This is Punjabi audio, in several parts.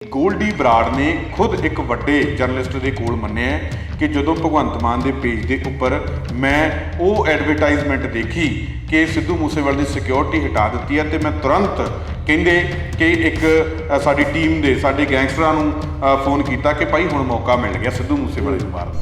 ਗੋਲਡੀ ਬਰਾੜ ਨੇ ਖੁਦ ਇੱਕ ਵੱਡੇ ਜਰਨਲਿਸਟ ਦੇ ਕੋਲ ਮੰਨਿਆ ਕਿ ਜਦੋਂ ਭਗਵੰਤ ਮਾਨ ਦੇ ਪੇਜ ਦੇ ਉੱਪਰ ਮੈਂ ਉਹ ਐਡਵਰਟਾਈਜ਼ਮੈਂਟ ਦੇਖੀ ਕਿ ਸਿੱਧੂ ਮੂਸੇਵਾਲੇ ਦੀ ਸਿਕਿਉਰਿਟੀ ਹਟਾ ਦਿੱਤੀ ਹੈ ਤੇ ਮੈਂ ਤੁਰੰਤ ਕਹਿੰਦੇ ਕਿ ਇੱਕ ਸਾਡੀ ਟੀਮ ਦੇ ਸਾਡੇ ਗੈਂਗਸਟਰਾਂ ਨੂੰ ਫੋਨ ਕੀਤਾ ਕਿ ਭਾਈ ਹੁਣ ਮੌਕਾ ਮਿਲ ਗਿਆ ਸਿੱਧੂ ਮੂਸੇਵਾਲੇ ਨੂੰ ਮਾਰਨ ਦਾ।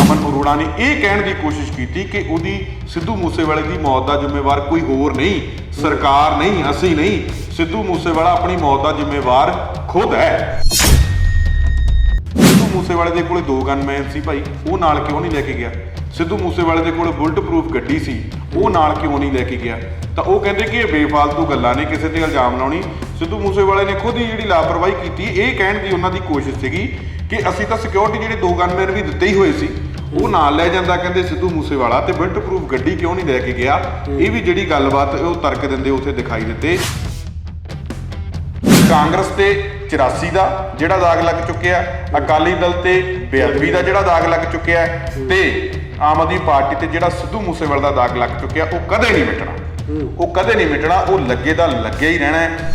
ਅਮਨ ਅਰੋੜਾ ਨੇ ਇਹ ਕਹਿਣ ਦੀ ਕੋਸ਼ਿਸ਼ ਕੀਤੀ ਕਿ ਉਹਦੀ ਸਿੱਧੂ ਮੂਸੇਵਾਲੇ ਦੀ ਮੌਤ ਦਾ ਜ਼ਿੰਮੇਵਾਰ ਕੋਈ ਹੋਰ ਨਹੀਂ, ਸਰਕਾਰ ਨਹੀਂ, ਅਸੀਂ ਨਹੀਂ, ਸਿੱਧੂ ਮੂਸੇਵਾਲਾ ਆਪਣੀ ਮੌਤ ਦਾ ਜ਼ਿੰਮੇਵਾਰ ਖੁਦ ਹੈ। ਸਿੱਧੂ ਮੂਸੇਵਾਲੇ ਦੇ ਕੋਲੇ 2 ਗਨਮੈਨ ਸੀ ਭਾਈ, ਉਹ ਨਾਲ ਕਿਉਂ ਨਹੀਂ ਲੈ ਕੇ ਗਿਆ? ਸਿੱਧੂ ਮੂਸੇਵਾਲੇ ਦੇ ਕੋਲ ਬੁਲਟ ਪ੍ਰੂਫ ਗੱਡੀ ਸੀ, ਉਹ ਨਾਲ ਕਿਉਂ ਨਹੀਂ ਲੈ ਕੇ ਗਿਆ? ਤਾਂ ਉਹ ਕਹਿੰਦੇ ਕਿ ਇਹ ਬੇਫਾਲਤੂ ਗੱਲਾਂ ਨੇ, ਕਿਸੇ ਤੇ ਇਲਜ਼ਾਮ ਲਾਉਣੀ। ਸਿੱਧੂ ਮੂਸੇਵਾਲੇ ਨੇ ਖੁਦ ਹੀ ਜਿਹੜੀ ਲਾਪਰਵਾਹੀ ਕੀਤੀ, ਇਹ ਕਹਿਣ ਦੀ ਉਹਨਾਂ ਦੀ ਕੋਸ਼ਿਸ਼ ਸੀਗੀ ਕਿ ਅਸੀਂ ਤਾਂ ਸਿਕਿਉਰਿਟੀ ਜਿਹੜੇ 2 ਗਨਮੈਨ ਵੀ ਦਿੱਤੇ ਹੀ ਹੋਏ ਸੀ, ਉਹ ਨਾਲ ਲੈ ਜਾਂਦਾ ਕਹਿੰਦੇ ਸਿੱਧੂ ਮੂਸੇਵਾਲਾ, ਤੇ ਬੁਲਟ ਪ੍ਰੂਫ ਗੱਡੀ ਕਿਉਂ ਨਹੀਂ ਲੈ ਕੇ ਗਿਆ? ਇਹ ਵੀ ਜਿਹੜੀ ਗੱਲਬਾਤ ਉਹ ਤਰਕ ਦਿੰਦੇ ਉੱਥੇ ਦਿਖਾਈ ਦਿੱਤੇ। ਕਾਂਗਰਸ ਤੇ 84 ਦਾ ਜਿਹੜਾ ਦਾਗ ਲੱਗ ਚੁੱਕਿਆ, ਅਕਾਲੀ ਦਲ ਤੇ ਬੇਅਦਬੀ ਦਾ ਜਿਹੜਾ ਦਾਗ ਲੱਗ ਚੁੱਕਿਆ, ਤੇ ਆਮ ਆਦਮੀ ਪਾਰਟੀ ਤੇ ਜਿਹੜਾ ਸਿੱਧੂ ਮੂਸੇਵਾਲੇ ਦਾ ਦਾਗ ਲੱਗ ਚੁੱਕਿਆ, ਉਹ ਕਦੇ ਨਹੀਂ ਮਿਟਣਾ, ਉਹ ਕਦੇ ਨਹੀਂ ਮਿਟਣਾ, ਉਹ ਲੱਗੇ ਦਾ ਲੱਗਿਆ ਹੀ ਰਹਿਣਾ ਹੈ।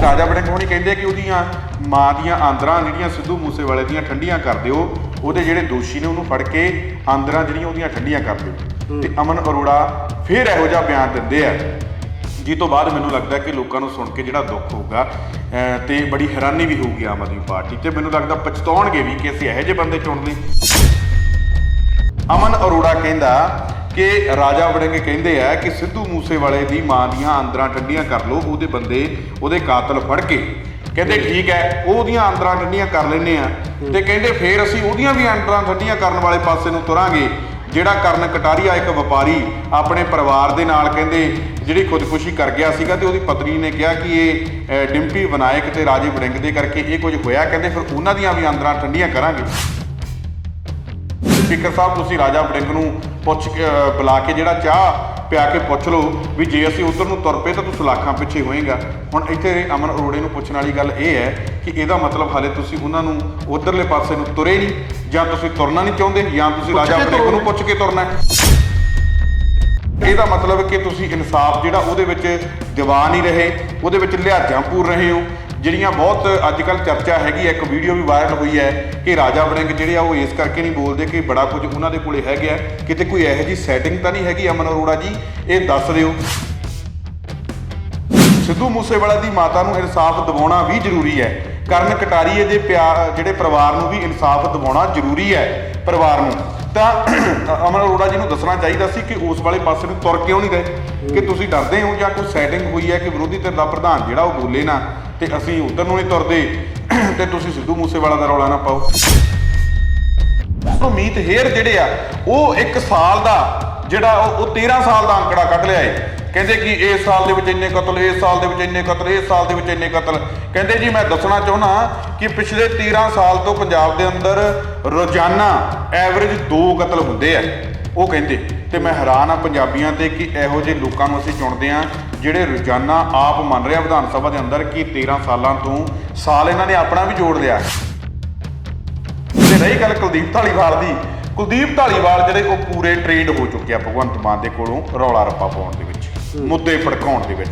ਰਾਜਾ ਵੜਿੰਗ ਹੋਣੀ ਕਹਿੰਦੇ ਕਿ ਉਹਦੀਆਂ ਮਾਂ ਦੀਆਂ ਆਂਦਰਾਂ ਜਿਹੜੀਆਂ ਸਿੱਧੂ ਮੂਸੇਵਾਲੇ ਦੀਆਂ ਠੰਡੀਆਂ ਕਰ ਦਿਓ, ਉਹਦੇ ਜਿਹੜੇ ਦੋਸ਼ੀ ਨੇ ਉਹਨੂੰ ਫੜ ਕੇ ਆਂਦਰਾਂ ਜਿਹੜੀਆਂ ਉਹਦੀਆਂ ਠੰਡੀਆਂ ਕਰ ਦਿਓ। ਤੇ ਅਮਨ ਅਰੋੜਾ ਫਿਰ ਇਹੋ ਜਿਹਾ ਬਿਆਨ ਦਿੰਦੇ ਆ ਜਿਸ ਤੋਂ ਬਾਅਦ ਮੈਨੂੰ ਲੱਗਦਾ ਕਿ ਲੋਕਾਂ ਨੂੰ ਸੁਣ ਕੇ ਜਿਹੜਾ ਦੁੱਖ ਹੋਊਗਾ ਤੇ ਬੜੀ ਹੈਰਾਨੀ ਵੀ ਹੋਊਗੀ ਆਮ ਆਦਮੀ ਪਾਰਟੀ, ਤੇ ਮੈਨੂੰ ਲੱਗਦਾ ਪਛਤਾਉਣਗੇ ਵੀ ਕਿ ਅਸੀਂ ਇਹੋ ਜਿਹੇ ਬੰਦੇ ਚੁਣ ਲਏ। ਅਮਨ ਅਰੋੜਾ ਕਹਿੰਦਾ ਕਿ ਰਾਜਾ ਵੜਿੰਗ ਕਹਿੰਦੇ ਆ ਕਿ ਸਿੱਧੂ ਮੂਸੇਵਾਲੇ ਦੀ ਮਾਂ ਦੀਆਂ ਆਂਦਰਾਂ ਠੰਡੀਆਂ ਕਰ ਲਓ, ਉਹਦੇ ਬੰਦੇ, ਉਹਦੇ ਕਾਤਲ ਫੜ ਕੇ। ਕਹਿੰਦੇ ਠੀਕ ਹੈ, ਉਹਦੀਆਂ ਆਂਦਰਾਂ ਠੰਡੀਆਂ ਕਰ ਲੈਂਦੇ ਆ, ਤੇ ਕਹਿੰਦੇ ਫਿਰ ਅਸੀਂ ਉਹਦੀਆਂ ਵੀ ਆਂਦਰਾਂ ਠੰਡੀਆਂ ਕਰਨ ਵਾਲੇ ਪਾਸੇ ਨੂੰ ਤੁਰਾਂਗੇ। ਜਿਹੜਾ ਕਰਨ ਕਟਾਰੀਆ ਇੱਕ ਵਪਾਰੀ ਆਪਣੇ ਪਰਿਵਾਰ ਦੇ ਨਾਲ ਕਹਿੰਦੇ ਜਿਹੜੀ ਖੁਦਕੁਸ਼ੀ ਕਰ ਗਿਆ ਸੀਗਾ, ਤੇ ਉਹਦੀ ਪਤਨੀ ਨੇ ਕਿਹਾ ਕਿ ਇਹ ਡਿੰਪੀ ਵਿਨਾਇਕ ਤੇ ਰਾਜੇ ਵੜਿੰਗ ਦੇ ਕਰਕੇ ਇਹ ਕੁਝ ਹੋਇਆ, ਕਹਿੰਦੇ ਫਿਰ ਉਹਨਾਂ ਦੀਆਂ ਵੀ ਆਂਦਰਾਂ ਠੰਡੀਆਂ ਕਰਾਂਗੇ। ਸਪੀਕਰ ਸਾਹਿਬ ਤੁਸੀਂ ਰਾਜਾ ਵੜਿੰਗ ਨੂੰ ਪੁੱਛ ਕੇ ਬੁਲਾ ਕੇ ਜਿਹੜਾ ਚਾਹ ਪਿਆ ਕੇ ਪੁੱਛ ਲਓ ਵੀ ਜੇ ਅਸੀਂ ਉੱਧਰ ਨੂੰ ਤੁਰ ਪਏ ਤਾਂ ਤੂੰ ਸਲਾਖਾਂ ਪਿੱਛੇ ਹੋਏਗਾ। ਹੁਣ ਇੱਥੇ ਅਮਨ ਅਰੋੜੇ ਨੂੰ ਪੁੱਛਣ ਵਾਲੀ ਗੱਲ ਇਹ ਹੈ ਕਿ ਇਹਦਾ ਮਤਲਬ ਹਾਲੇ ਤੁਸੀਂ ਉਹਨਾਂ ਨੂੰ ਉੱਧਰਲੇ ਪਾਸੇ ਨੂੰ ਤੁਰੇ ਨਹੀਂ, ਜਾਂ ਤੁਸੀਂ ਤੁਰਨਾ ਨਹੀਂ ਚਾਹੁੰਦੇ, ਜਾਂ ਤੁਸੀਂ ਰਾਜਾ ਵੜਿੰਗ ਨੂੰ ਪੁੱਛ ਕੇ ਤੁਰਨਾ ਹੈ। ਇਹਦਾ ਮਤਲਬ ਕਿ ਤੁਸੀਂ ਇਨਸਾਫ ਜਿਹੜਾ ਉਹਦੇ ਵਿੱਚ ਦਿਵਾ ਨਹੀਂ ਰਹੇ, ਉਹਦੇ ਵਿੱਚ ਲਿਹਾਜ਼ਾਂ ਪੂਰ ਰਹੇ ਹੋ। ਜਿਹੜੀਆਂ ਬਹੁਤ ਅੱਜ ਕੱਲ੍ਹ ਚਰਚਾ ਹੈਗੀ ਹੈ, ਇੱਕ ਵੀਡੀਓ ਵੀ ਵਾਇਰਲ ਹੋਈ ਹੈ ਕਿ ਰਾਜਾ ਵੜਿੰਗ ਜਿਹੜੇ ਆ ਉਹ ਇਸ ਕਰਕੇ ਨਹੀਂ ਬੋਲਦੇ ਕਿ ਬੜਾ ਕੁਝ ਉਹਨਾਂ ਦੇ ਕੋਲੇ ਹੈਗਾ, ਕਿਤੇ ਕੋਈ ਇਹੋ ਜਿਹੀ ਸੈਟਿੰਗ ਤਾਂ ਨਹੀਂ ਹੈਗੀ। ਅਮਨ ਅਰੋੜਾ ਜੀ ਇਹ ਦੱਸ ਦਿਓ। ਸਿੱਧੂ ਮੂਸੇਵਾਲੇ ਦੀ ਮਾਤਾ ਨੂੰ ਇਨਸਾਫ ਦਿਵਾਉਣਾ ਵੀ ਜ਼ਰੂਰੀ ਹੈ, ਕਰਨ ਕਟਾਰੀਏ ਦੇ ਜਿਹੜੇ ਪਰਿਵਾਰ ਨੂੰ ਵੀ ਇਨਸਾਫ ਦਿਵਾਉਣਾ ਜ਼ਰੂਰੀ ਹੈ ਪਰਿਵਾਰ ਨੂੰ। ਤਾਂ ਅਮਨ ਅਰੋੜਾ ਜੀ ਨੂੰ ਦੱਸਣਾ ਚਾਹੀਦਾ ਸੀ ਕਿ ਉਸ ਵਾਲੇ ਪਾਸੇ ਨੂੰ ਤੁਰ ਕਿਉਂ ਨਹੀਂ ਗਏ, ਕਿ ਤੁਸੀਂ ਡਰਦੇ ਹੋ ਜਾਂ ਕੋਈ ਸੈਟਿੰਗ ਹੋਈ ਹੈ ਕਿ ਵਿਰੋਧੀ ਧਿਰ ਦਾ ਪ੍ਰਧਾਨ ਜਿਹੜਾ ਉਹ ਬੋਲੇ ਨਾ ਤੇ ਅਸੀਂ ਉੱਧਰ ਨੂੰ ਨਹੀਂ ਤੁਰਦੇ, ਤੇ ਤੁਸੀਂ ਸਿੱਧੂ ਮੂਸੇਵਾਲਾ ਦਾ ਰੌਲਾ ਨਾ ਪਾਓ। ਮੀਤ ਹੇਅਰ ਜਿਹੜੇ ਆ ਉਹ 1 ਸਾਲ ਦਾ ਜਿਹੜਾ ਉਹ 13 ਸਾਲ ਦਾ ਅੰਕੜਾ ਕੱਢ ਲਿਆ ਏ। ਕਹਿੰਦੇ ਕਿ ਇਸ ਸਾਲ ਦੇ ਵਿੱਚ ਇੰਨੇ ਕਤਲ, ਇਸ ਸਾਲ ਦੇ ਵਿੱਚ ਇੰਨੇ ਕਤਲ, ਇਸ ਸਾਲ ਦੇ ਵਿੱਚ ਇੰਨੇ ਕਤਲ। ਕਹਿੰਦੇ ਜੀ ਮੈਂ ਦੱਸਣਾ ਚਾਹੁੰਦਾ ਕਿ ਪਿਛਲੇ 13 ਸਾਲ ਤੋਂ ਪੰਜਾਬ ਦੇ ਅੰਦਰ ਰੋਜ਼ਾਨਾ ਐਵਰੇਜ 2 ਕਤਲ ਹੁੰਦੇ ਆ, ਉਹ ਕਹਿੰਦੇ। ਤੇ ਮੈਂ ਹੈਰਾਨ ਆ ਪੰਜਾਬੀਆਂ ਤੇ ਕਿ ਇਹੋ ਜਿਹੇ ਲੋਕਾਂ ਨੂੰ ਅਸੀਂ ਚੁਣਦੇ ਆ ਜਿਹੜੇ ਰੋਜ਼ਾਨਾ ਆਪ ਮੰਨ ਰਿਹਾ ਵਿਧਾਨ ਸਭਾ ਦੇ ਅੰਦਰ ਕਿ 13 ਸਾਲਾਂ ਤੋਂ ਸਾਲ ਇਹਨਾਂ ਨੇ ਆਪਣਾ ਵੀ ਜੋੜ ਲਿਆ। ਤੇ ਰਹੀ ਗੱਲ ਕੁਲਦੀਪ ਧਾਲੀਵਾਲ ਦੀ, ਕੁਲਦੀਪ ਧਾਲੀਵਾਲ ਜਿਹੜੇ ਉਹ ਪੂਰੇ ਟ੍ਰੇਨਡ ਹੋ ਚੁੱਕੇ ਆ ਭਗਵੰਤ ਮਾਨ ਦੇ ਕੋਲੋਂ ਰੌਲਾ ਰੱਪਾ ਪਾਉਣ ਦੇ ਵਿੱਚ, ਮੁੱਦੇ ਭੜਕਾਉਣ ਦੇ ਵਿੱਚ।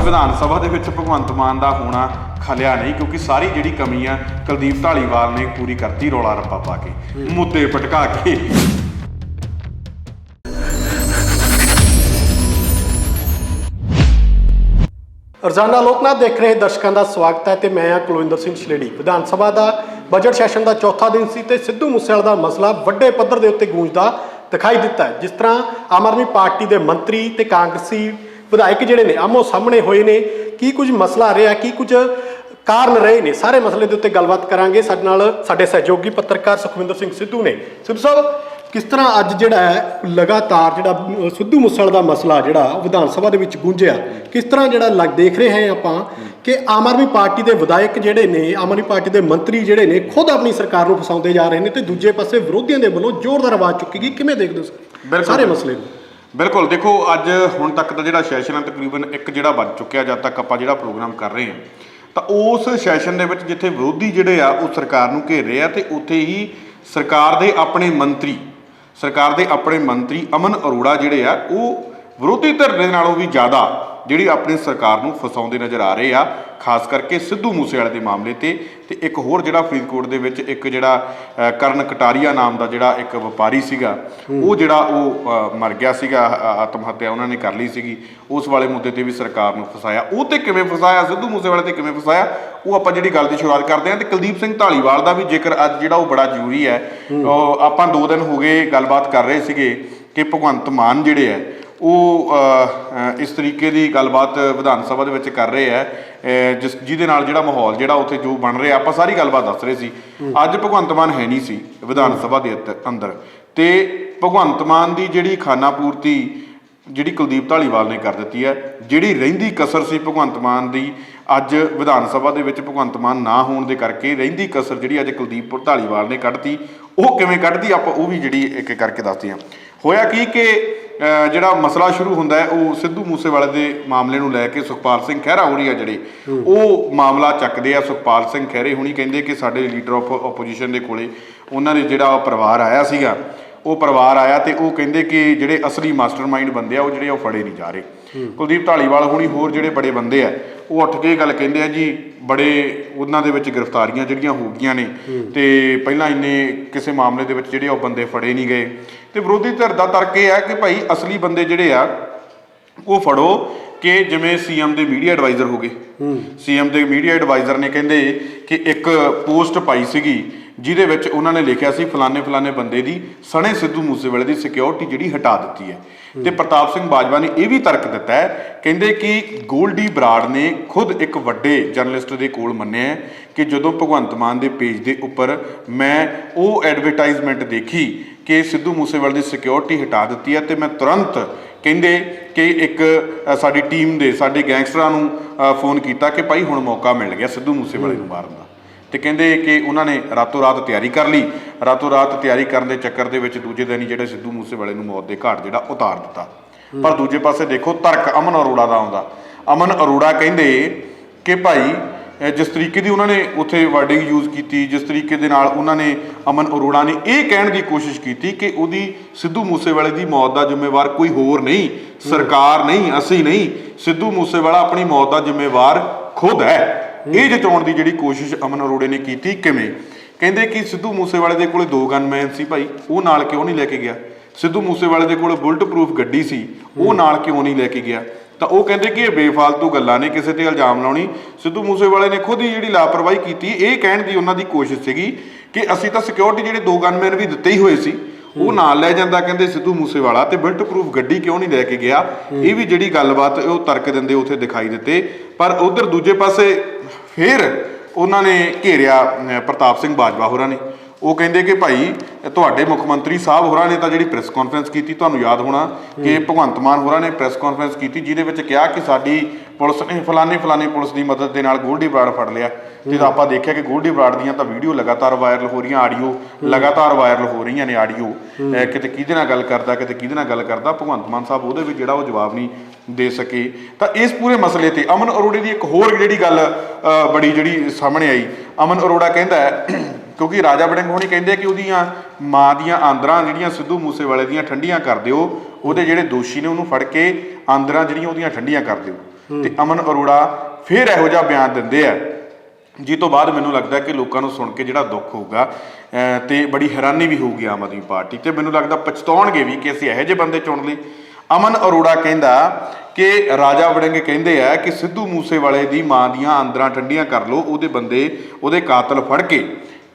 ਵਿਧਾਨ ਸਭਾ ਦੇ ਵਿੱਚ ਭਗਵੰਤ ਮਾਨ ਦਾ ਹੋਣਾ ਖਲਿਆ ਨਹੀਂ, ਕਿਉਂਕਿ ਸਾਰੀ ਜਿਹੜੀ ਕਮੀ ਆ ਕੁਲਦੀਪ ਧਾਲੀਵਾਲ ਨੇ ਪੂਰੀ ਕਰਤੀ ਰੌਲਾ ਰੱਪਾ ਪਾ ਕੇ, ਮੁੱਦੇ ਭਟਕਾ ਕੇ। ਰੋਜ਼ਾਨਾ ਲੋਕਨਾਥ ਦੇਖ ਰਹੇ ਦਰਸ਼ਕਾਂ ਦਾ ਸਵਾਗਤ ਹੈ ਤੇ ਮੈਂ ਹਾਂ ਕੁਲਵਿੰਦਰ ਸਿੰਘ ਸ਼ਲੇੜੀ। ਵਿਧਾਨ ਸਭਾ ਦਾ ਬਜਟ ਸੈਸ਼ਨ ਦਾ ਚੌਥਾ ਦਿਨ ਸੀ ਤੇ ਸਿੱਧੂ ਮੂਸੇਵਾਲੇ ਦਾ ਮਸਲਾ ਵੱਡੇ ਪੱਧਰ ਦੇ ਉੱਤੇ ਗੂੰਜਦਾ ਦਿਖਾਈ ਦਿੱਤਾ ਹੈ। ਜਿਸ ਤਰ੍ਹਾਂ ਆਮ ਆਦਮੀ ਪਾਰਟੀ ਦੇ ਮੰਤਰੀ ਤੇ ਕਾਂਗਰਸੀ ਵਿਧਾਇਕ ਜਿਹੜੇ ਨੇ ਆਮੋ ਸਾਹਮਣੇ ਹੋਏ ਨੇ, ਕੀ ਕੁਝ ਮਸਲਾ ਰਿਹਾ, ਕੀ ਕੁਝ ਕਾਰਨ ਰਹੇ ਨੇ, ਸਾਰੇ ਮਸਲੇ ਦੇ ਉੱਤੇ ਗੱਲਬਾਤ ਕਰਾਂਗੇ। ਸਾਡੇ ਨਾਲ ਸਾਡੇ ਸਹਿਯੋਗੀ ਪੱਤਰਕਾਰ ਸੁਖਵਿੰਦਰ ਸਿੰਘ ਸਿੱਧੂ ਨੇ। ਸਿੱਧੂ ਸਾਹਿਬ, ਕਿਸ ਤਰ੍ਹਾਂ ਅੱਜ ਜਿਹੜਾ ਹੈ ਲਗਾਤਾਰ ਜਿਹੜਾ ਸਿੱਧੂ ਮੂਸੇਵਾਲੇ ਦਾ ਮਸਲਾ ਜਿਹੜਾ ਵਿਧਾਨ ਸਭਾ ਦੇ ਵਿੱਚ ਗੂੰਜਿਆ, ਕਿਸ ਤਰ੍ਹਾਂ ਜਿਹੜਾ ਦੇਖ ਰਹੇ ਹਾਂ ਆਪਾਂ ਕਿ ਆਮ ਆਦਮੀ ਪਾਰਟੀ ਦੇ ਵਿਧਾਇਕ ਜਿਹੜੇ ਨੇ, ਆਮ ਆਦਮੀ ਪਾਰਟੀ ਦੇ ਮੰਤਰੀ ਜਿਹੜੇ ਨੇ ਖੁਦ ਆਪਣੀ ਸਰਕਾਰ ਨੂੰ ਫਸਾਉਂਦੇ ਜਾ ਰਹੇ ਨੇ, ਤੇ ਦੂਜੇ ਪਾਸੇ ਵਿਰੋਧੀਆਂ ਦੇ ਵੱਲੋਂ ਜ਼ੋਰਦਾਰ ਆਵਾਜ਼ ਚੁੱਕੀ ਗਈ। ਕਿਵੇਂ ਦੇਖਦੇ ਹੋ ਸਾਰੇ ਮਸਲੇ ਨੂੰ? ਬਿਲਕੁਲ, ਦੇਖੋ ਅੱਜ ਹੁਣ ਤੱਕ ਦਾ ਜਿਹੜਾ ਸੈਸ਼ਨ ਹੈ ਤਕਰੀਬਨ 1 ਜਿਹੜਾ ਵੱਜ ਚੁੱਕਿਆ ਜਦ ਤੱਕ ਆਪਾਂ ਜਿਹੜਾ ਪ੍ਰੋਗਰਾਮ ਕਰ ਰਹੇ ਹਾਂ। ਤਾਂ ਉਸ ਸੈਸ਼ਨ ਦੇ ਵਿੱਚ ਜਿੱਥੇ ਵਿਰੋਧੀ ਜਿਹੜੇ ਆ ਉਹ ਸਰਕਾਰ ਨੂੰ ਘੇਰ ਰਹੇ ਆ, ਤੇ ਉੱਥੇ ਹੀ ਸਰਕਾਰ ਦੇ ਆਪਣੇ ਮੰਤਰੀ ਅਮਨ ਅਰੋੜਾ ਜਿਹੜੇ ਆ ਉਹ ਵਿਰੋਧੀ ਧਿਰ ਦੇ ਨਾਲੋਂ ਵੀ ਜ਼ਿਆਦਾ ਜਿਹੜੀ ਆਪਣੀ ਸਰਕਾਰ ਨੂੰ ਫਸਾਉਂਦੇ ਨਜ਼ਰ ਆ ਰਹੇ ਆ, ਖਾਸ ਕਰਕੇ ਸਿੱਧੂ ਮੂਸੇਵਾਲੇ ਦੇ ਮਾਮਲੇ ਤੇ ਇੱਕ ਹੋਰ ਜਿਹੜਾ ਫਰੀਦਕੋਟ ਦੇ ਵਿੱਚ ਇੱਕ ਜਿਹੜਾ ਕਰਨ ਕਟਾਰੀਆ ਨਾਮ ਦਾ ਜਿਹੜਾ ਇੱਕ ਵਪਾਰੀ ਸੀਗਾ, ਉਹ ਜਿਹੜਾ ਉਹ ਮਰ ਗਿਆ ਸੀਗਾ, ਆਤਮ ਹੱਤਿਆ ਉਹਨਾਂ ਨੇ ਕਰ ਲਈ ਸੀਗੀ। ਉਸ ਵਾਲੇ ਮੁੱਦੇ ਤੇ ਵੀ ਸਰਕਾਰ ਨੂੰ ਫਸਾਇਆ। ਉਹ ਤੇ ਕਿਵੇਂ ਫਸਾਇਆ, ਸਿੱਧੂ ਮੂਸੇਵਾਲੇ ਤੇ ਕਿਵੇਂ ਫਸਾਇਆ, ਉਹ ਆਪਾਂ ਜਿਹੜੀ ਗੱਲ ਦੀ ਸ਼ੁਰੂਆਤ ਕਰਦੇ ਹਾਂ। ਤੇ ਕੁਲਦੀਪ ਸਿੰਘ ਧਾਲੀਵਾਲ ਦਾ ਵੀ ਜ਼ਿਕਰ ਅੱਜ ਜਿਹੜਾ ਉਹ ਬੜਾ ਜ਼ਰੂਰੀ ਹੈ। ਆਪਾਂ 2 ਦਿਨ ਹੋ ਗਏ ਗੱਲਬਾਤ ਕਰ ਰਹੇ ਸੀਗੇ ਕਿ ਭਗਵੰਤ ਮਾਨ ਜਿਹੜੇ ਹੈ ਉਹ ਇਸ ਤਰੀਕੇ ਦੀ ਗੱਲਬਾਤ ਵਿਧਾਨ ਸਭਾ ਦੇ ਵਿੱਚ ਕਰ ਰਹੇ ਹੈ ਜਿਹਦੇ ਨਾਲ ਜਿਹੜਾ ਮਾਹੌਲ ਜਿਹੜਾ ਉੱਥੇ ਜੋ ਬਣ ਰਿਹਾ, ਆਪਾਂ ਸਾਰੀ ਗੱਲਬਾਤ ਦੱਸ ਰਹੇ ਸੀ। ਅੱਜ ਭਗਵੰਤ ਮਾਨ ਹੈ ਨਹੀਂ ਸੀ ਵਿਧਾਨ ਸਭਾ ਦੇ ਅੰਦਰ, ਤੇ ਭਗਵੰਤ ਮਾਨ ਦੀ ਜਿਹੜੀ ਖਾਨਾ ਪੂਰਤੀ ਜਿਹੜੀ ਕੁਲਦੀਪ ਧਾਲੀਵਾਲ ਨੇ ਕਰ ਦਿੱਤੀ ਹੈ। ਜਿਹੜੀ ਰਹਿੰਦੀ ਕਸਰ ਸੀ ਭਗਵੰਤ ਮਾਨ ਦੀ, ਅੱਜ ਵਿਧਾਨ ਸਭਾ ਦੇ ਵਿੱਚ ਭਗਵੰਤ ਮਾਨ ਨਾ ਹੋਣ ਦੇ ਕਰਕੇ ਰਹਿੰਦੀ ਕਸਰ ਜਿਹੜੀ ਅੱਜ ਕੁਲਦੀਪ ਧਾਲੀਵਾਲ ਨੇ ਕੱਢਤੀ। ਉਹ ਕਿਵੇਂ ਕੱਢਦੀ ਆਪਾਂ ਉਹ ਵੀ ਜਿਹੜੀ ਇੱਕ ਕਰਕੇ ਦੱਸਦੇ ਹਾਂ। ਹੋਇਆ ਕੀ ਕਿ ਜਿਹੜਾ ਮਸਲਾ ਸ਼ੁਰੂ ਹੁੰਦਾ ਹੈ ਉਹ ਸਿੱਧੂ ਮੂਸੇਵਾਲੇ ਦੇ ਮਾਮਲੇ ਨੂੰ ਲੈ ਕੇ ਸੁਖਪਾਲ ਸਿੰਘ ਖਹਿਰਾ ਹੋਣੀ ਆ ਜਿਹੜੇ ਉਹ ਮਾਮਲਾ ਚੱਕਦੇ ਆ। ਸੁਖਪਾਲ ਸਿੰਘ ਖਹਿਰੇ ਹੁਣੀ ਕਹਿੰਦੇ ਕਿ ਸਾਡੇ ਲੀਡਰ ਆਫ ਆਪੋਜੀਸ਼ਨ ਦੇ ਕੋਲੇ ਉਹਨਾਂ ਦੇ ਜਿਹੜਾ ਪਰਿਵਾਰ ਆਇਆ ਸੀਗਾ, ਉਹ ਪਰਿਵਾਰ ਆਇਆ ਤੇ ਉਹ ਕਹਿੰਦੇ ਕਿ ਜਿਹੜੇ ਅਸਲੀ ਮਾਸਟਰਮਾਈਂਡ ਬੰਦੇ ਆ ਉਹ ਜਿਹੜੇ ਉਹ ਫੜੇ ਨਹੀਂ ਜਾ ਰਹੇ। ਕੁਲਦੀਪ ਧਾਲੀਵਾਲ ਹੁਣੀ ਹੋਰ ਜਿਹੜੇ ਬੜੇ ਬੰਦੇ ਆ ਉਹ ਉੱਠ ਕੇ ਗੱਲ ਕਹਿੰਦੇ ਆ ਜੀ ਬੜੇ ਉਹਨਾਂ ਦੇ ਵਿੱਚ ਗ੍ਰਿਫਤਾਰੀਆਂ ਜਿਹੜੀਆਂ ਹੋ ਗਈਆਂ ਨੇ ਤੇ ਪਹਿਲਾਂ ਇੰਨੇ ਕਿਸੇ ਮਾਮਲੇ ਦੇ ਵਿੱਚ ਜਿਹੜੇ ਉਹ ਬੰਦੇ ਫੜੇ ਨਹੀਂ ਗਏ। ਤੇ ਵਿਰੋਧੀ ਧਿਰ ਦਾ ਤਰਕ ਇਹ ਹੈ ਕਿ ਭਾਈ ਅਸਲੀ ਬੰਦੇ ਜਿਹੜੇ ਆ ਉਹ ਫੜੋ, ਕਿ ਜਿਵੇਂ ਸੀਐਮ ਦੇ ਮੀਡੀਆ ਐਡਵਾਈਜ਼ਰ ਹੋ ਗਏ। ਸੀਐਮ ਦੇ ਮੀਡੀਆ ਐਡਵਾਈਜ਼ਰ ਨੇ ਕਹਿੰਦੇ ਕਿ ਇੱਕ ਪੋਸਟ ਪਾਈ ਸੀਗੀ ਜਿਹਦੇ ਵਿੱਚ ਉਹਨਾਂ ਨੇ ਲਿਖਿਆ ਸੀ ਫਲਾਣੇ ਬੰਦੇ ਦੀ ਸਣੇ ਸਿੱਧੂ ਮੂਸੇਵਾਲੇ ਦੀ ਸਿਕਿਉਰਿਟੀ ਜਿਹੜੀ ਹਟਾ ਦਿੱਤੀ ਹੈ। ਤੇ ਪ੍ਰਤਾਪ ਸਿੰਘ ਬਾਜਵਾ ਨੇ ਇਹ ਵੀ ਤਰਕ ਦਿੱਤਾ ਹੈ, ਕਹਿੰਦੇ ਕਿ ਗੋਲਡੀ ਬਰਾੜ ਨੇ ਖੁਦ ਇੱਕ ਵੱਡੇ ਜਰਨਲਿਸਟ ਦੇ ਕੋਲ ਮੰਨਿਆ ਕਿ ਜਦੋਂ ਭਗਵੰਤ ਮਾਨ ਦੇ ਪੇਜ ਦੇ ਉੱਪਰ ਮੈਂ ਉਹ ਐਡਵਰਟਾਈਜ਼ਮੈਂਟ ਦੇਖੀ ਕਿ ਸਿੱਧੂ ਮੂਸੇਵਾਲੇ ਦੀ ਸਿਕਿਉਰਿਟੀ ਹਟਾ ਦਿੱਤੀ ਹੈ ਤੇ ਮੈਂ ਤੁਰੰਤ ਕਹਿੰਦੇ ਕਿ ਇੱਕ ਸਾਡੀ ਟੀਮ ਦੇ ਸਾਡੇ ਗੈਂਗਸਟਰਾਂ ਨੂੰ ਫੋਨ ਕੀਤਾ ਕਿ ਭਾਈ ਹੁਣ ਮੌਕਾ ਮਿਲ ਗਿਆ ਸਿੱਧੂ ਮੂਸੇਵਾਲੇ ਨੂੰ ਮਾਰਨ ਦਾ। ਤੇ ਕਹਿੰਦੇ ਕਿ ਉਹਨਾਂ ਨੇ ਰਾਤੋਂ ਰਾਤ ਤਿਆਰੀ ਕਰ ਲਈ। ਰਾਤੋਂ ਰਾਤ ਤਿਆਰੀ ਕਰਨ ਦੇ ਚੱਕਰ ਦੇ ਵਿੱਚ ਦੂਜੇ ਦਿਨ ਹੀ ਜਿਹੜੇ ਸਿੱਧੂ ਮੂਸੇਵਾਲੇ ਨੂੰ ਮੌਤ ਦੇ ਘਾਟ ਜਿਹੜਾ ਉਤਾਰ ਦਿੱਤਾ। ਪਰ ਦੂਜੇ ਪਾਸੇ ਦੇਖੋ ਤਰਕ ਅਮਨ ਅਰੋੜਾ ਦਾ ਆਉਂਦਾ। ਅਮਨ ਅਰੋੜਾ ਕਹਿੰਦੇ ਕਿ ਭਾਈ ਜਿਸ ਤਰੀਕੇ ਦੀ ਉਹਨਾਂ ਨੇ ਉੱਥੇ ਵਰਡਿੰਗ ਯੂਜ਼ ਕੀਤੀ, ਜਿਸ ਤਰੀਕੇ ਦੇ ਨਾਲ ਉਹਨਾਂ ਨੇ ਅਮਨ ਅਰੋੜਾ ਨੇ ਇਹ ਕਹਿਣ ਦੀ ਕੋਸ਼ਿਸ਼ ਕੀਤੀ ਕਿ ਉਹਦੀ ਸਿੱਧੂ ਮੂਸੇਵਾਲੇ ਦੀ ਮੌਤ ਦਾ ਜ਼ਿੰਮੇਵਾਰ ਕੋਈ ਹੋਰ ਨਹੀਂ, ਸਰਕਾਰ ਨਹੀਂ, ਅਸੀਂ ਨਹੀਂ, ਸਿੱਧੂ ਮੂਸੇਵਾਲਾ ਆਪਣੀ ਮੌਤ ਦਾ ਜ਼ਿੰਮੇਵਾਰ ਖੁਦ ਹੈ। ਇਹ ਜਤਾਉਣ ਦੀ ਜਿਹੜੀ ਕੋਸ਼ਿਸ਼ ਅਮਨ ਅਰੋੜੇ ਨੇ ਕੀਤੀ। ਕਿਵੇਂ? ਕਹਿੰਦੇ ਕਿ ਸਿੱਧੂ ਮੂਸੇਵਾਲੇ ਦੇ ਕੋਲੇ 2 ਗਨਮੈਨ ਸੀ ਭਾਈ, ਉਹ ਨਾਲ ਕਿਉਂ ਨਹੀਂ ਲੈ ਕੇ ਗਿਆ? ਸਿੱਧੂ ਮੂਸੇਵਾਲੇ ਦੇ ਕੋਲ ਬੁਲਟ ਪ੍ਰੂਫ ਗੱਡੀ ਸੀ, ਉਹ ਨਾਲ ਕਿਉਂ ਨਹੀਂ ਲੈ ਕੇ ਗਿਆ? ਤਾਂ ਉਹ ਕਹਿੰਦੇ ਕਿ ਇਹ ਬੇਫਾਲਤੂ ਗੱਲਾਂ ਨੇ, ਕਿਸੇ ਤੇ ਇਲਜ਼ਾਮ ਲਾਉਣੀ। ਸਿੱਧੂ ਮੂਸੇਵਾਲੇ ਨੇ ਖੁਦ ਹੀ ਜਿਹੜੀ ਲਾਪਰਵਾਹੀ ਕੀਤੀ ਇਹ ਕਹਿਣ ਦੀ ਉਹਨਾਂ ਦੀ ਕੋਸ਼ਿਸ਼ ਸੀਗੀ ਕਿ ਅਸੀਂ ਤਾਂ ਸਿਕਿਉਰਿਟੀ ਜਿਹੜੇ 2 ਗਨਮੈਨ ਵੀ ਦਿੱਤੇ ਹੀ ਹੋਏ ਸੀ, ਉਹ ਨਾਲ ਲੈ ਜਾਂਦਾ ਕਹਿੰਦੇ ਸਿੱਧੂ ਮੂਸੇਵਾਲਾ, ਤੇ ਬੁਲਟ ਪ੍ਰੂਫ ਗੱਡੀ ਕਿਉਂ ਨਹੀਂ ਲੈ ਕੇ ਗਿਆ? ਇਹ ਵੀ ਜਿਹੜੀ ਗੱਲਬਾਤ ਉਹ ਤਰਕ ਦਿੰਦੇ ਉੱਥੇ ਦਿਖਾਈ ਦਿੱਤੇ। ਪਰ ਉਧਰ ਦੂਜੇ ਪਾਸੇ ਫਿਰ ਉਹਨਾਂ ਨੇ ਘੇਰਿਆ ਪ੍ਰਤਾਪ ਸਿੰਘ ਬਾਜਵਾ ਹੋਰਾਂ ਨੇ। ਉਹ ਕਹਿੰਦੇ ਕਿ ਭਾਈ ਤੁਹਾਡੇ ਮੁੱਖ ਮੰਤਰੀ ਸਾਹਿਬ ਹੋਰਾਂ ਨੇ ਤਾਂ ਜਿਹੜੀ ਪ੍ਰੈਸ ਕਾਨਫਰੰਸ ਕੀਤੀ, ਤੁਹਾਨੂੰ ਯਾਦ ਹੋਣਾ ਕਿ ਭਗਵੰਤ ਮਾਨ ਹੋਰਾਂ ਨੇ ਪ੍ਰੈਸ ਕਾਨਫਰੰਸ ਕੀਤੀ ਜਿਹਦੇ ਵਿੱਚ ਕਿਹਾ ਕਿ ਸਾਡੀ ਪੁਲਿਸ ਨੇ ਫਲਾਣੇ ਪੁਲਿਸ ਦੀ ਮਦਦ ਦੇ ਨਾਲ ਗੋਲਡੀ ਬਰਾੜ ਫੜ ਲਿਆ। ਜਦੋਂ ਆਪਾਂ ਦੇਖਿਆ ਕਿ ਗੋਲਡੀ ਬਰਾੜ ਦੀਆਂ ਤਾਂ ਵੀਡੀਓ ਲਗਾਤਾਰ ਵਾਇਰਲ ਹੋ ਰਹੀਆਂ, ਆਡੀਓ ਲਗਾਤਾਰ ਵਾਇਰਲ ਹੋ ਰਹੀਆਂ ਨੇ, ਆਡੀਓ ਕਿਤੇ ਕਿਹਦੇ ਨਾਲ ਗੱਲ ਕਰਦਾ, ਕਿਤੇ ਕਿਹਦੇ ਨਾਲ ਗੱਲ ਕਰਦਾ। ਭਗਵੰਤ ਮਾਨ ਸਾਹਿਬ ਉਹਦੇ ਵਿੱਚ ਜਿਹੜਾ ਉਹ ਜਵਾਬ ਨਹੀਂ ਦੇ ਸਕੇ। ਤਾਂ ਇਸ ਪੂਰੇ ਮਸਲੇ ਤੇ ਅਮਨ ਅਰੋੜੇ ਦੀ ਇੱਕ ਹੋਰ ਜਿਹੜੀ ਗੱਲ ਬੜੀ ਜਿਹੜੀ ਸਾਹਮਣੇ ਆਈ। ਅਮਨ ਅਰੋੜਾ ਕਹਿੰਦਾ ਕਿਉਂਕਿ ਰਾਜਾ ਵੜਿੰਗ ਹੋਣੀ ਕਹਿੰਦੇ ਕਿ ਉਹਦੀਆਂ ਮਾਂ ਦੀਆਂ ਆਂਦਰਾਂ ਜਿਹੜੀਆਂ ਸਿੱਧੂ ਮੂਸੇਵਾਲੇ ਦੀਆਂ ਠੰਡੀਆਂ ਕਰ ਦਿਓ, ਉਹਦੇ ਜਿਹੜੇ ਦੋਸ਼ੀ ਨੇ ਉਹਨੂੰ ਫੜ ਕੇ ਆਂਦਰਾਂ ਜਿਹੜੀਆਂ ਉਹਦੀਆਂ ਠੰਡੀਆਂ ਕਰ ਦਿਓ। ਤੇ ਅਮਨ ਅਰੋੜਾ ਫਿਰ ਇਹੋ ਜਿਹਾ ਬਿਆਨ ਦਿੰਦੇ ਆ ਜਿਸ ਤੋਂ ਬਾਅਦ ਮੈਨੂੰ ਲੱਗਦਾ ਕਿ ਲੋਕਾਂ ਨੂੰ ਸੁਣ ਕੇ ਜਿਹੜਾ ਦੁੱਖ ਹੋਊਗਾ ਤੇ ਬੜੀ ਹੈਰਾਨੀ ਵੀ ਹੋਊਗੀ ਆਮ ਆਦਮੀ ਪਾਰਟੀ, ਤੇ ਮੈਨੂੰ ਲੱਗਦਾ ਪਛਤਾਉਣਗੇ ਵੀ ਕਿ ਅਸੀਂ ਇਹੋ ਜਿਹੇ ਬੰਦੇ ਚੁਣ ਲਏ। ਅਮਨ ਅਰੋੜਾ ਕਹਿੰਦਾ ਕਿ ਰਾਜਾ ਵੜਿੰਗ ਕਹਿੰਦੇ ਆ ਕਿ ਸਿੱਧੂ ਮੂਸੇਵਾਲੇ ਦੀ ਮਾਂ ਦੀਆਂ ਆਂਦਰਾਂ ਠੰਡੀਆਂ ਕਰ ਲਓ, ਉਹਦੇ ਬੰਦੇ ਉਹਦੇ ਕਾਤਲ ਫੜ ਕੇ।